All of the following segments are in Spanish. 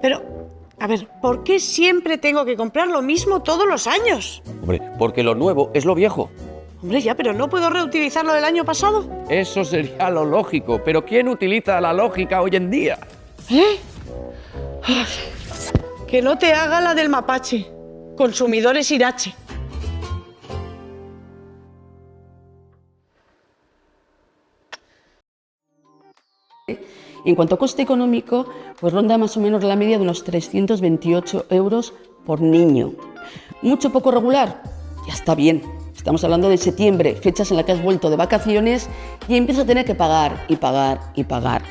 Pero, a ver, ¿por qué siempre tengo que comprar lo mismo todos los años? Hombre, porque lo nuevo es lo viejo. Hombre, ya, pero ¿no puedo reutilizar lo del año pasado? Eso sería lo lógico, pero ¿quién utiliza la lógica hoy en día? ¿Eh? Ay, que no te haga la del mapache. Consumidores Irache. En cuanto a coste económico, pues ronda más o menos la media de unos 328 euros por niño. ¿Mucho poco regular? Ya está bien. Estamos hablando de septiembre, fechas en las que has vuelto de vacaciones y empiezas a tener que pagar y pagar y pagar.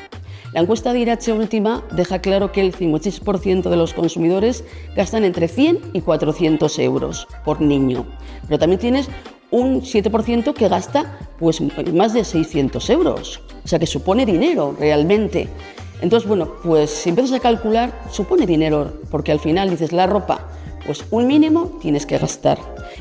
La encuesta de Irache última deja claro que el 56% de los consumidores gastan entre 100 y 400 euros por niño. Pero también tienes un 7% que gasta pues más de 600 euros. O sea que supone dinero realmente. Entonces, bueno, pues si empiezas a calcular, supone dinero, porque al final dices la ropa, pues un mínimo tienes que gastar.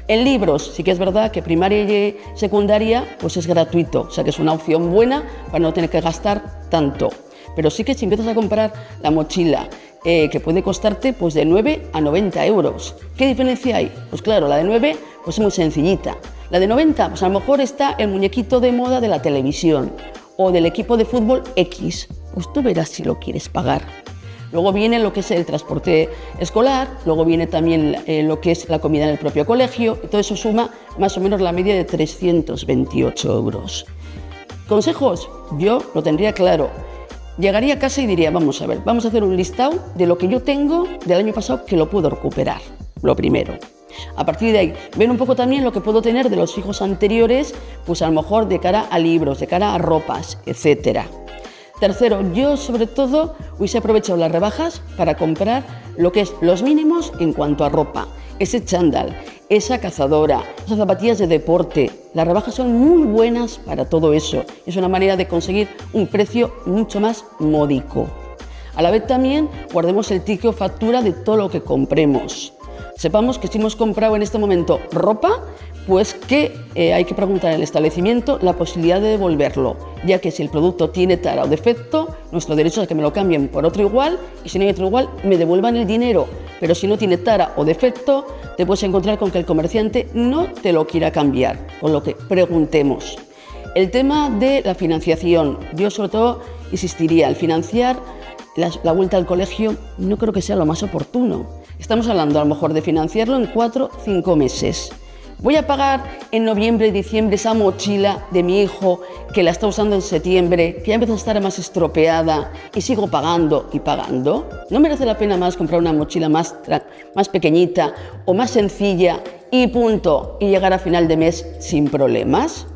En libros, sí que es verdad que primaria y secundaria pues es gratuito, o sea que es una opción buena para no tener que gastar tanto. Pero sí que si empiezas a comprar la mochila, que puede costarte pues de 9 a 90 euros. ¿Qué diferencia hay? Pues claro, la de 9 pues es muy sencillita. La de 90, pues a lo mejor está el muñequito de moda de la televisión o del equipo de fútbol X. Pues tú verás si lo quieres pagar. Luego viene lo que es el transporte escolar, luego viene también lo que es la comida en el propio colegio, y todo eso suma más o menos la media de 328 euros. ¿Consejos? Yo lo tendría claro. Llegaría a casa y diría, vamos a ver, vamos a hacer un listado de lo que yo tengo del año pasado que lo puedo recuperar, lo primero. A partir de ahí, ver un poco también lo que puedo tener de los hijos anteriores, pues a lo mejor de cara a libros, de cara a ropas, etcétera. Tercero, yo sobre todo hubiese aprovechado las rebajas para comprar lo que es los mínimos en cuanto a ropa. Ese chándal, esa cazadora, esas zapatillas de deporte. Las rebajas son muy buenas para todo eso. Es una manera de conseguir un precio mucho más módico. A la vez también guardemos el ticket o factura de todo lo que compremos. Sepamos que si hemos comprado en este momento ropa, pues que hay que preguntar en el establecimiento la posibilidad de devolverlo, ya que si el producto tiene tara o defecto, nuestro derecho es a que me lo cambien por otro igual y si no hay otro igual, me devuelvan el dinero. Pero si no tiene tara o defecto, te puedes encontrar con que el comerciante no te lo quiera cambiar, con lo que preguntemos. El tema de la financiación, yo sobre todo insistiría, al financiar la vuelta al colegio no creo que sea lo más oportuno. Estamos hablando a lo mejor de financiarlo en 4 o 5 meses. ¿Voy a pagar en noviembre y diciembre esa mochila de mi hijo que la está usando en septiembre, que ya empieza a estar más estropeada y sigo pagando y pagando? ¿No merece la pena más comprar una mochila más pequeñita o más sencilla y punto, y llegar a final de mes sin problemas?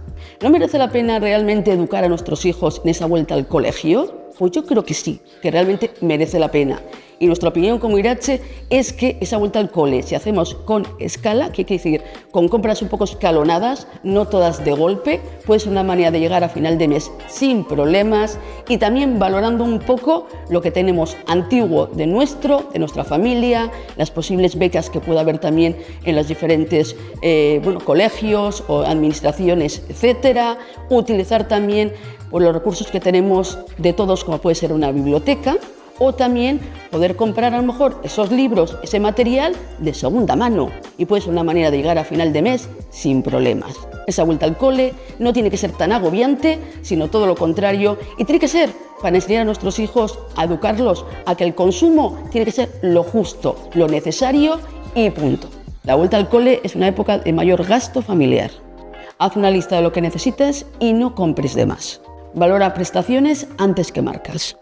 ¿No merece la pena realmente educar a nuestros hijos en esa vuelta al colegio? Pues yo creo que sí, que realmente merece la pena. Y nuestra opinión como Irache es que esa vuelta al cole, si hacemos con escala, que quiere decir con compras un poco escalonadas, no todas de golpe, puede ser una manera de llegar a final de mes sin problemas y también valorando un poco lo que tenemos antiguo de nuestra familia, las posibles becas que pueda haber también en los diferentes colegios o administraciones, etcétera. Utilizar también los recursos que tenemos de todos, como puede ser una biblioteca, o también poder comprar a lo mejor esos libros, ese material de segunda mano y puede ser una manera de llegar a final de mes sin problemas. Esa vuelta al cole no tiene que ser tan agobiante, sino todo lo contrario y tiene que ser para enseñar a nuestros hijos, a educarlos, a que el consumo tiene que ser lo justo, lo necesario y punto. La vuelta al cole es una época de mayor gasto familiar. Haz una lista de lo que necesites y no compres de más. Valora prestaciones antes que marcas.